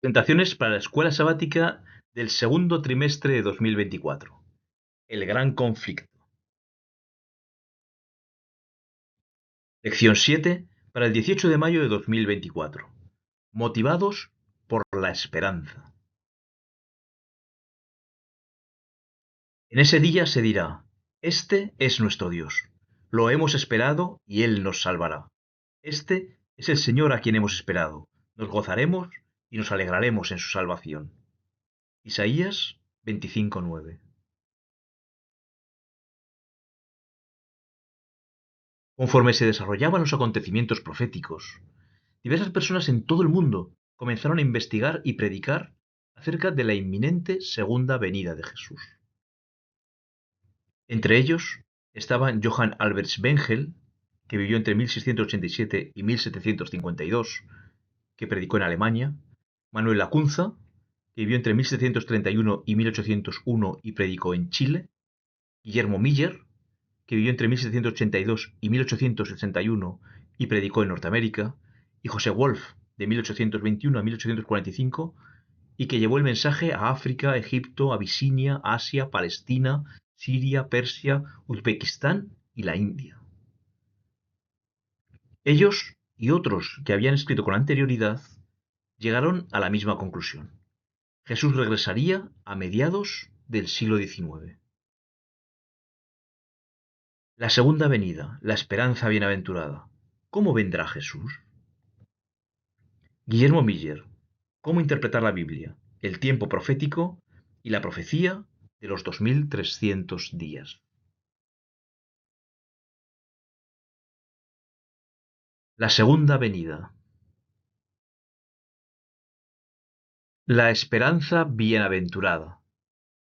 Tentaciones para la escuela sabática del segundo trimestre de 2024. El gran conflicto. Lección 7 para el 18 de mayo de 2024. Motivados por la esperanza. En ese día se dirá, este es nuestro Dios. Lo hemos esperado y Él nos salvará. Este es el Señor a quien hemos esperado. Nos gozaremos y nos alegraremos en su salvación. Isaías 25:9. Conforme se desarrollaban los acontecimientos proféticos, diversas personas en todo el mundo comenzaron a investigar y predicar acerca de la inminente segunda venida de Jesús. Entre ellos estaban Johann Albert Bengel, que vivió entre 1687 y 1752, que predicó en Alemania; Manuel Lacunza, que vivió entre 1731 y 1801 y predicó en Chile; Guillermo Miller, que vivió entre 1782 y 1861 y predicó en Norteamérica; y José Wolf, de 1821 a 1845, y que llevó el mensaje a África, Egipto, Abisinia, Asia, Palestina, Siria, Persia, Uzbekistán y la India. Ellos y otros que habían escrito con anterioridad llegaron a la misma conclusión: Jesús regresaría a mediados del siglo XIX. La segunda venida, la esperanza bienaventurada. ¿Cómo vendrá Jesús? Guillermo Miller. ¿Cómo interpretar la Biblia, el tiempo profético y la profecía de los 2300 días? La segunda venida. La esperanza bienaventurada.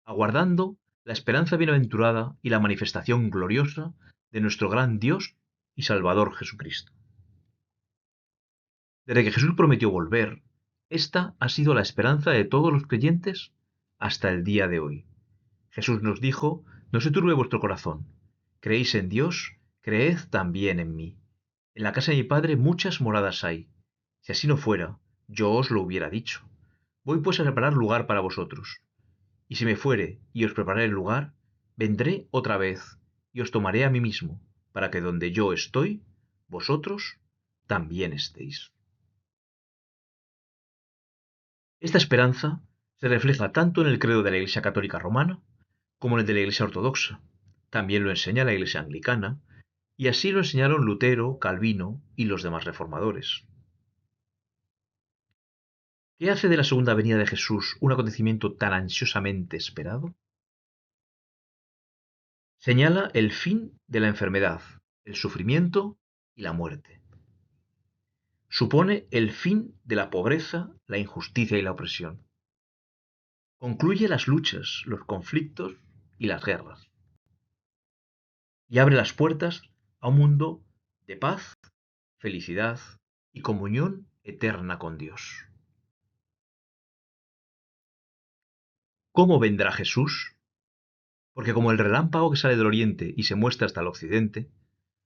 Aguardando la esperanza bienaventurada y la manifestación gloriosa de nuestro gran Dios y Salvador Jesucristo. Desde que Jesús prometió volver, esta ha sido la esperanza de todos los creyentes hasta el día de hoy. Jesús nos dijo: no se turbe vuestro corazón. Creéis en Dios, creed también en mí. En la casa de mi Padre muchas moradas hay. Si así no fuera, yo os lo hubiera dicho. Voy pues a preparar lugar para vosotros. Y si me fuere y os prepararé el lugar, vendré otra vez y os tomaré a mí mismo, para que donde yo estoy, vosotros también estéis. Esta esperanza se refleja tanto en el credo de la Iglesia Católica Romana como en el de la Iglesia Ortodoxa. También lo enseña la Iglesia Anglicana, y así lo enseñaron Lutero, Calvino y los demás reformadores. ¿Qué hace de la segunda venida de Jesús un acontecimiento tan ansiosamente esperado? Señala el fin de la enfermedad, el sufrimiento y la muerte. Supone el fin de la pobreza, la injusticia y la opresión. Concluye las luchas, los conflictos y las guerras. Y abre las puertas a un mundo de paz, felicidad y comunión eterna con Dios. ¿Cómo vendrá Jesús? Porque como el relámpago que sale del oriente y se muestra hasta el occidente,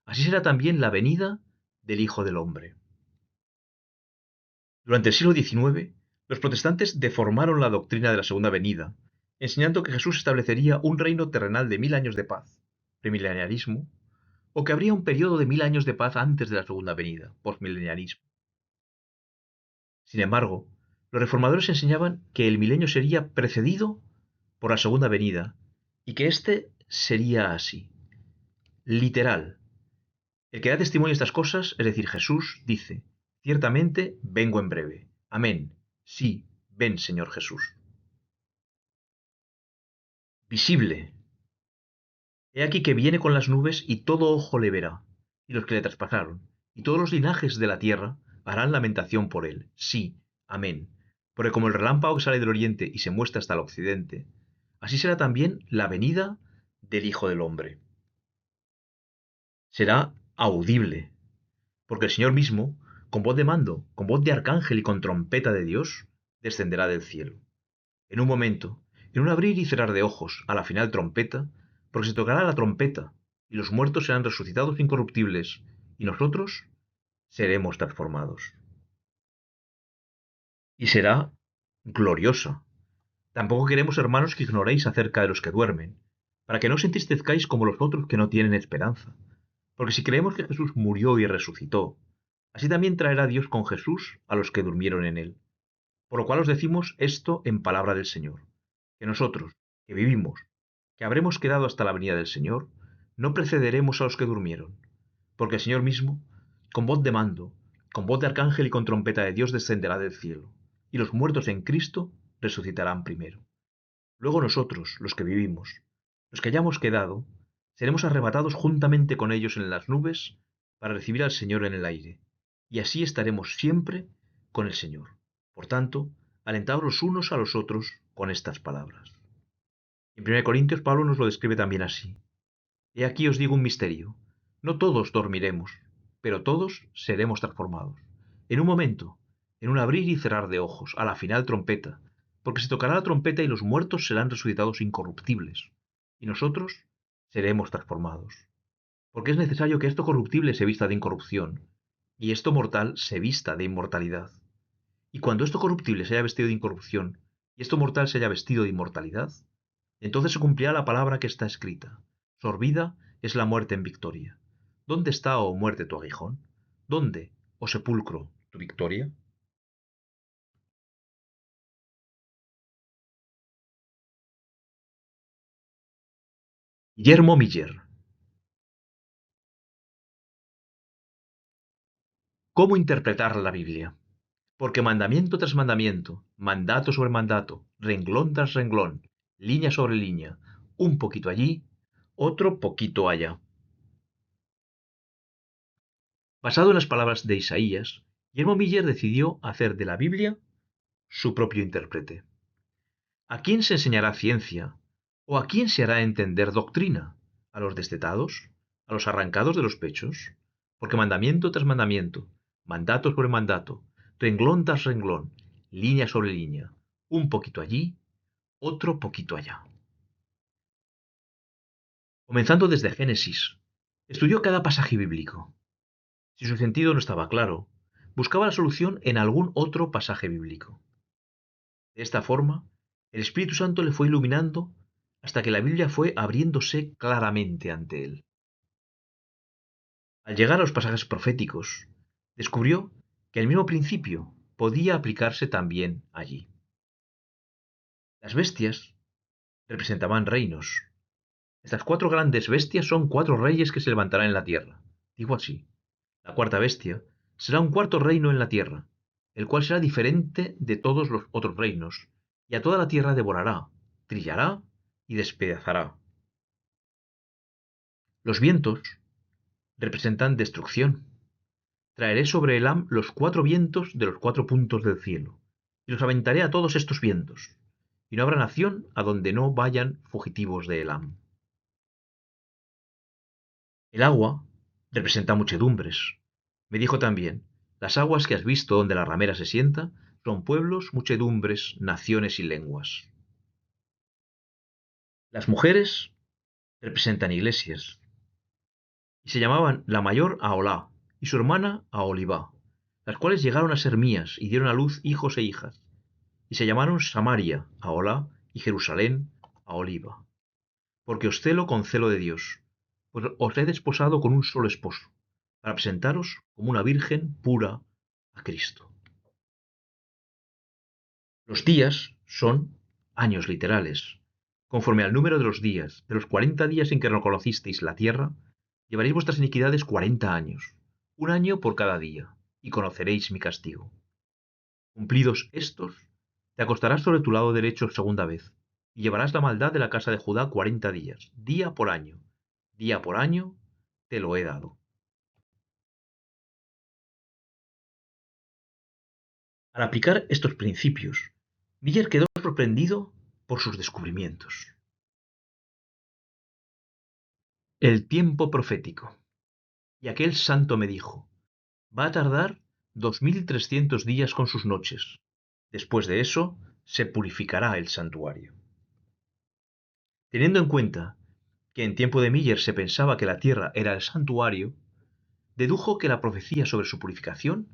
así será también la venida del Hijo del Hombre. Durante el siglo XIX, los protestantes deformaron la doctrina de la segunda venida, enseñando que Jesús establecería un reino terrenal de 1000 años de paz, premileniarismo, o que habría un periodo de 1000 años de paz antes de la segunda venida, postmileniarismo. Sin embargo, los reformadores enseñaban que el milenio sería precedido por la segunda venida y que éste sería así, literal. El que da testimonio de estas cosas, es decir, Jesús, dice: ciertamente vengo en breve. Amén. Sí, ven, Señor Jesús. Visible. He aquí que viene con las nubes y todo ojo le verá, y los que le traspasaron, y todos los linajes de la tierra harán lamentación por él. Sí, amén. Porque como el relámpago que sale del oriente y se muestra hasta el occidente, así será también la venida del Hijo del Hombre. Será audible, porque el Señor mismo, con voz de mando, con voz de arcángel y con trompeta de Dios, descenderá del cielo. En un momento, en un abrir y cerrar de ojos, a la final trompeta, porque se tocará la trompeta, y los muertos serán resucitados incorruptibles, y nosotros seremos transformados. Y será gloriosa. Tampoco queremos, hermanos, que ignoréis acerca de los que duermen, para que no os entristezcáis como los otros que no tienen esperanza. Porque si creemos que Jesús murió y resucitó, así también traerá Dios con Jesús a los que durmieron en él. Por lo cual os decimos esto en palabra del Señor, que nosotros, que vivimos, que habremos quedado hasta la venida del Señor, no precederemos a los que durmieron, porque el Señor mismo, con voz de mando, con voz de arcángel y con trompeta de Dios descenderá del cielo, y los muertos en Cristo resucitarán primero. Luego nosotros, los que vivimos, los que hayamos quedado, seremos arrebatados juntamente con ellos en las nubes para recibir al Señor en el aire, y así estaremos siempre con el Señor. Por tanto, alentaos los unos a los otros con estas palabras. En 1 Corintios Pablo nos lo describe también así. He aquí os digo un misterio. No todos dormiremos, pero todos seremos transformados. En un momento, en un abrir y cerrar de ojos, a la final trompeta, porque se tocará la trompeta y los muertos serán resucitados incorruptibles, y nosotros seremos transformados. Porque es necesario que esto corruptible se vista de incorrupción, y esto mortal se vista de inmortalidad. Y cuando esto corruptible se haya vestido de incorrupción, y esto mortal se haya vestido de inmortalidad, entonces se cumplirá la palabra que está escrita. Sorbida es la muerte en victoria. ¿Dónde está, oh muerte, tu aguijón? ¿Dónde, oh sepulcro, tu victoria? Guillermo Miller. ¿Cómo interpretar la Biblia? Porque mandamiento tras mandamiento, mandato sobre mandato, renglón tras renglón, línea sobre línea, un poquito allí, otro poquito allá. Basado en las palabras de Isaías, Guillermo Miller decidió hacer de la Biblia su propio intérprete. ¿A quién se enseñará ciencia? ¿O a quién se hará entender doctrina? ¿A los destetados? ¿A los arrancados de los pechos? Porque mandamiento tras mandamiento, mandato sobre mandato, renglón tras renglón, línea sobre línea, un poquito allí, otro poquito allá. Comenzando desde Génesis, estudió cada pasaje bíblico. Si su sentido no estaba claro, buscaba la solución en algún otro pasaje bíblico. De esta forma, el Espíritu Santo le fue iluminando hasta que la Biblia fue abriéndose claramente ante él. Al llegar a los pasajes proféticos, descubrió que el mismo principio podía aplicarse también allí. Las bestias representaban reinos. Estas cuatro grandes bestias son cuatro reyes que se levantarán en la tierra. Digo así, la cuarta bestia será un cuarto reino en la tierra, el cual será diferente de todos los otros reinos, y a toda la tierra devorará, trillará y despedazará. Los vientos representan destrucción. Traeré sobre Elam los cuatro vientos de los cuatro puntos del cielo, y los aventaré a todos estos vientos, y no habrá nación a donde no vayan fugitivos de Elam. El agua representa muchedumbres. Me dijo también, las aguas que has visto donde la ramera se sienta son pueblos, muchedumbres, naciones y lenguas. Las mujeres representan iglesias, y se llamaban la mayor Aholá y su hermana Aholibá, las cuales llegaron a ser mías y dieron a luz hijos e hijas, y se llamaron Samaria, Aholá, y Jerusalén, Aholiba, porque os celo con celo de Dios, pues os he desposado con un solo esposo, para presentaros como una virgen pura a Cristo. Los días son años literales. Conforme al número de los días, de los 40 días en que reconocisteis la tierra, llevaréis vuestras iniquidades 40 años, un año por cada día, y conoceréis mi castigo. Cumplidos estos, te acostarás sobre tu lado derecho segunda vez, y llevarás la maldad de la casa de Judá 40 días, día por año, te lo he dado. Al aplicar estos principios, Miller quedó sorprendido por sus descubrimientos. El tiempo profético. Y aquel santo me dijo, va a tardar 2300 días con sus noches. Después de eso, se purificará el santuario. Teniendo en cuenta que en tiempo de Miller se pensaba que la tierra era el santuario, dedujo que la profecía sobre su purificación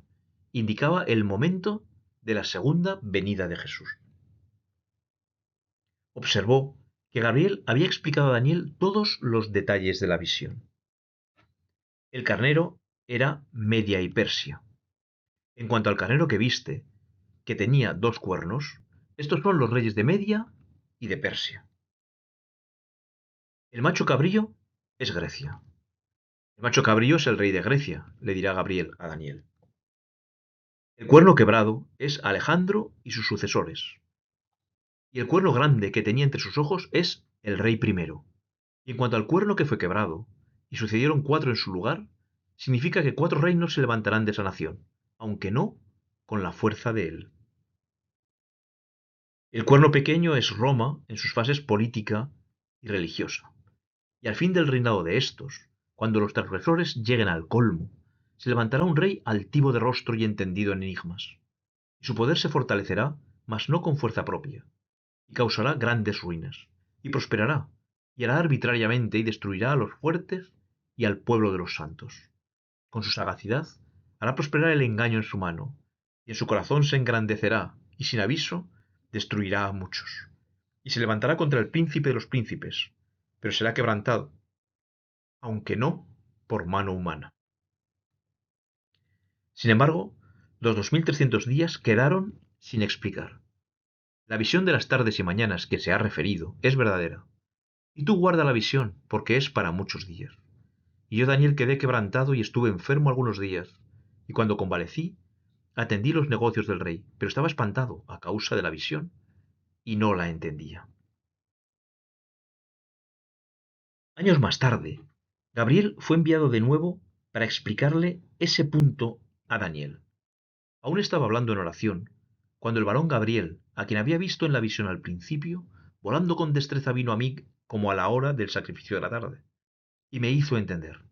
indicaba el momento de la segunda venida de Jesús. Observó que Gabriel había explicado a Daniel todos los detalles de la visión. El carnero era Media y Persia. En cuanto al carnero que viste, que tenía 2 cuernos, estos son los reyes de Media y de Persia. El macho cabrío es Grecia. El macho cabrío es el rey de Grecia, le dirá Gabriel a Daniel. El cuerno quebrado es Alejandro y sus sucesores. Y el cuerno grande que tenía entre sus ojos es el rey primero. Y en cuanto al cuerno que fue quebrado, y sucedieron 4 en su lugar, significa que 4 reinos se levantarán de esa nación, aunque no con la fuerza de él. El cuerno pequeño es Roma en sus fases política y religiosa. Y al fin del reinado de estos, cuando los transgresores lleguen al colmo, se levantará un rey altivo de rostro y entendido en enigmas. Y su poder se fortalecerá, mas no con fuerza propia, y causará grandes ruinas, y prosperará, y hará arbitrariamente y destruirá a los fuertes y al pueblo de los santos. Con su sagacidad hará prosperar el engaño en su mano, y en su corazón se engrandecerá, y sin aviso destruirá a muchos. Y se levantará contra el príncipe de los príncipes, pero será quebrantado, aunque no por mano humana. Sin embargo, los 2300 días quedaron sin explicar. La visión de las tardes y mañanas que se ha referido es verdadera, y tú guarda la visión, porque es para muchos días. Y yo, Daniel, quedé quebrantado y estuve enfermo algunos días, y cuando convalecí, atendí los negocios del rey, pero estaba espantado a causa de la visión, y no la entendía. Años más tarde, Gabriel fue enviado de nuevo para explicarle ese punto a Daniel. Aún estaba hablando en oración, cuando el varón Gabriel, a quien había visto en la visión al principio, volando con destreza vino a mí como a la hora del sacrificio de la tarde, y me hizo entender.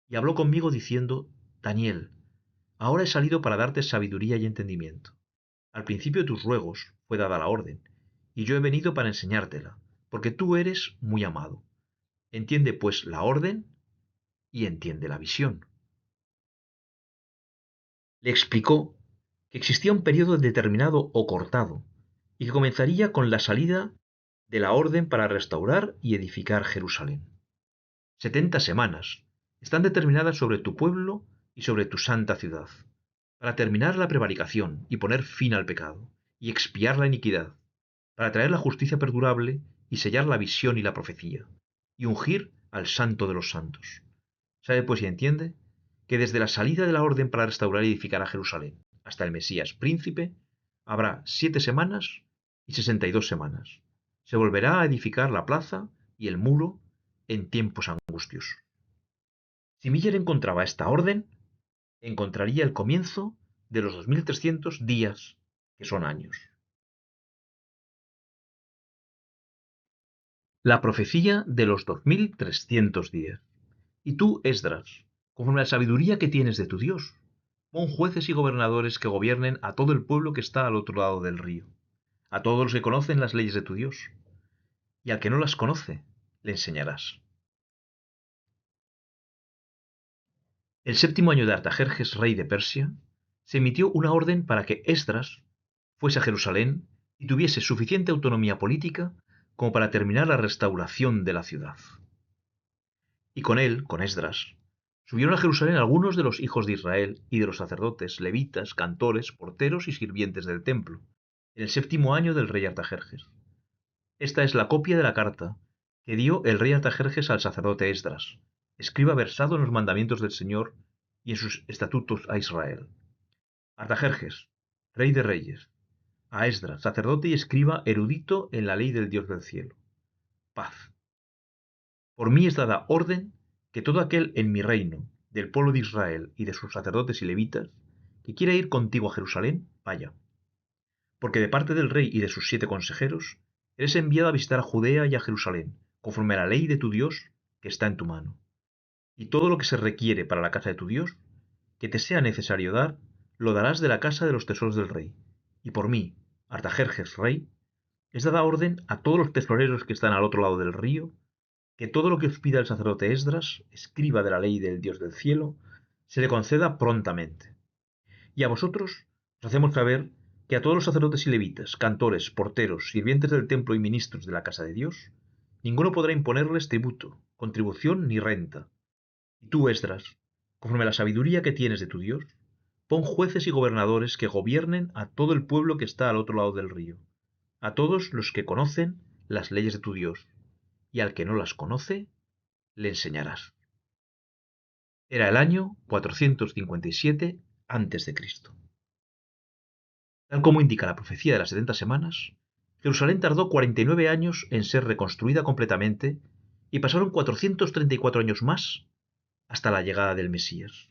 Y habló conmigo diciendo, Daniel, ahora he salido para darte sabiduría y entendimiento. Al principio de tus ruegos fue dada la orden, y yo he venido para enseñártela, porque tú eres muy amado. Entiende pues la orden y entiende la visión. Le explicó que existía un periodo determinado o cortado, y que comenzaría con la salida de la orden para restaurar y edificar Jerusalén. 70 semanas están determinadas sobre tu pueblo y sobre tu santa ciudad, para terminar la prevaricación y poner fin al pecado, y expiar la iniquidad, para traer la justicia perdurable y sellar la visión y la profecía, y ungir al santo de los santos. ¿Sabe pues y entiende? Que desde la salida de la orden para restaurar y edificar a Jerusalén hasta el Mesías príncipe, habrá 7 semanas y 62 semanas. Se volverá a edificar la plaza y el muro en tiempos angustiosos. Si Miller encontraba esta orden, encontraría el comienzo de los 2300 días, que son años. La profecía de los 2300 días. Y tú, Esdras, conforme a la sabiduría que tienes de tu Dios, pon jueces y gobernadores que gobiernen a todo el pueblo que está al otro lado del río, a todos los que conocen las leyes de tu Dios, y al que no las conoce, le enseñarás. El 7º año de Artajerjes, rey de Persia, se emitió una orden para que Esdras fuese a Jerusalén y tuviese suficiente autonomía política como para terminar la restauración de la ciudad. Y con él, con Esdras, subieron a Jerusalén algunos de los hijos de Israel y de los sacerdotes, levitas, cantores, porteros y sirvientes del templo, en el 7º año del rey Artajerjes. Esta es la copia de la carta que dio el rey Artajerjes al sacerdote Esdras, escriba versado en los mandamientos del Señor y en sus estatutos a Israel. Artajerjes, rey de reyes, a Esdras, sacerdote y escriba erudito en la ley del Dios del cielo. Paz. Por mí es dada orden que todo aquel en mi reino, del pueblo de Israel y de sus sacerdotes y levitas, que quiera ir contigo a Jerusalén, vaya. Porque de parte del rey y de sus 7 consejeros, eres enviado a visitar a Judea y a Jerusalén, conforme a la ley de tu Dios que está en tu mano. Y todo lo que se requiere para la casa de tu Dios, que te sea necesario dar, lo darás de la casa de los tesoros del rey. Y por mí, Artajerjes rey, es dada orden a todos los tesoreros que están al otro lado del río, que todo lo que os pida el sacerdote Esdras, escriba de la ley del Dios del cielo, se le conceda prontamente. Y a vosotros os hacemos saber que a todos los sacerdotes y levitas, cantores, porteros, sirvientes del templo y ministros de la casa de Dios, ninguno podrá imponerles tributo, contribución ni renta. Y tú, Esdras, conforme a la sabiduría que tienes de tu Dios, pon jueces y gobernadores que gobiernen a todo el pueblo que está al otro lado del río, a todos los que conocen las leyes de tu Dios, y al que no las conoce, le enseñarás. Era el año 457 a.C. Tal como indica la profecía de las 70 semanas, Jerusalén tardó 49 años en ser reconstruida completamente y pasaron 434 años más hasta la llegada del Mesías.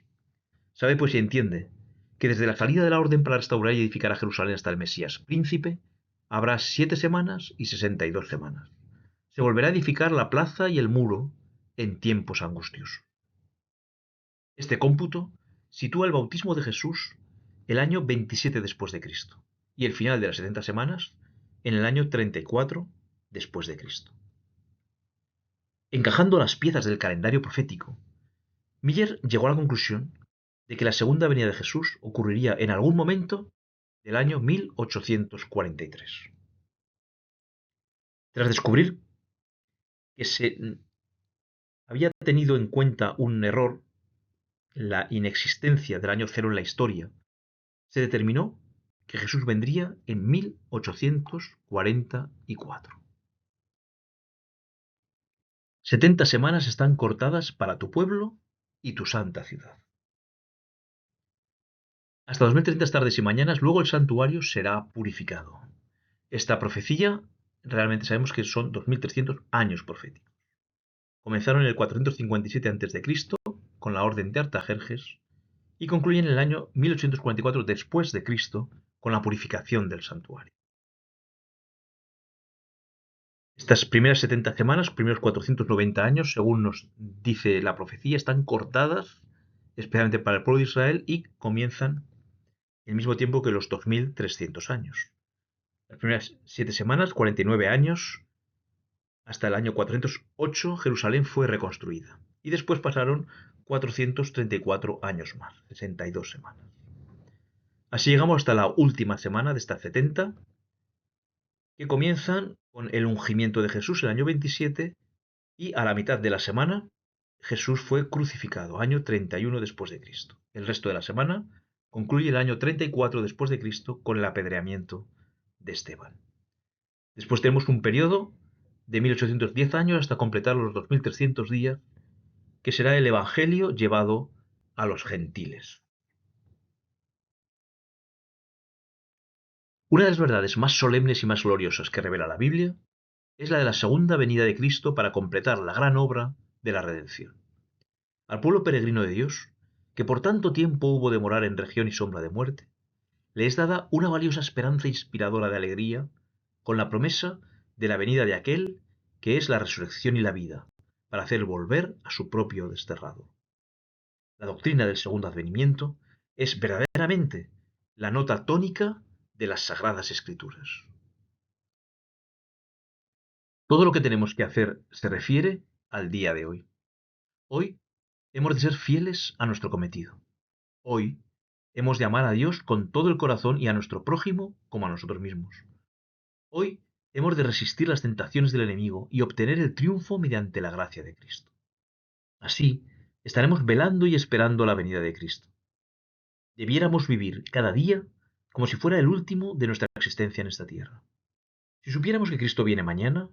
Sabe pues y entiende que desde la salida de la orden para restaurar y edificar a Jerusalén hasta el Mesías príncipe, habrá 7 semanas y 62 semanas. Se volverá a edificar la plaza y el muro en tiempos angustiosos. Este cómputo sitúa el bautismo de Jesús el año 27 después de Cristo y el final de las 70 semanas en el año 34 después de Cristo. Encajando las piezas del calendario profético, Miller llegó a la conclusión de que la segunda venida de Jesús ocurriría en algún momento del año 1843. Tras descubrir que se había tenido en cuenta un error, la inexistencia del año cero en la historia, se determinó que Jesús vendría en 1844. 70 semanas están cortadas para tu pueblo y tu santa ciudad. Hasta 2030 tardes y mañanas, luego el santuario será purificado. Esta profecía realmente sabemos que son 2300 años proféticos. Comenzaron en el 457 a.C. con la orden de Artajerjes y concluyen en el año 1844 después de Cristo con la purificación del santuario. Estas primeras 70 semanas, primeros 490 años, según nos dice la profecía, están cortadas especialmente para el pueblo de Israel y comienzan al mismo tiempo que los 2300 años. Las primeras 7 semanas, 49 años, hasta el año 408 Jerusalén fue reconstruida. Y después pasaron 434 años más, 62 semanas. Así llegamos hasta la última semana de estas 70, que comienzan con el ungimiento de Jesús el año 27 y a la mitad de la semana Jesús fue crucificado, año 31 después de Cristo. El resto de la semana concluye el año 34 después de Cristo con el apedreamiento de Esteban. Después tenemos un periodo de 1810 años hasta completar los 2300 días, que será el Evangelio llevado a los gentiles. Una de las verdades más solemnes y más gloriosas que revela la Biblia es la de la segunda venida de Cristo para completar la gran obra de la redención. Al pueblo peregrino de Dios, que por tanto tiempo hubo de morar en región y sombra de muerte, le es dada una valiosa esperanza inspiradora de alegría, con la promesa de la venida de aquel que es la resurrección y la vida, para hacer volver a su propio desterrado. La doctrina del segundo advenimiento es verdaderamente la nota tónica de las Sagradas Escrituras. Todo lo que tenemos que hacer se refiere al día de hoy. Hoy hemos de ser fieles a nuestro cometido. Hoy hemos de amar a Dios con todo el corazón y a nuestro prójimo como a nosotros mismos. Hoy hemos de resistir las tentaciones del enemigo y obtener el triunfo mediante la gracia de Cristo. Así, estaremos velando y esperando la venida de Cristo. Debiéramos vivir cada día como si fuera el último de nuestra existencia en esta tierra. Si supiéramos que Cristo viene mañana,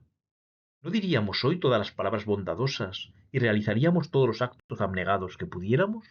¿no diríamos hoy todas las palabras bondadosas y realizaríamos todos los actos abnegados que pudiéramos?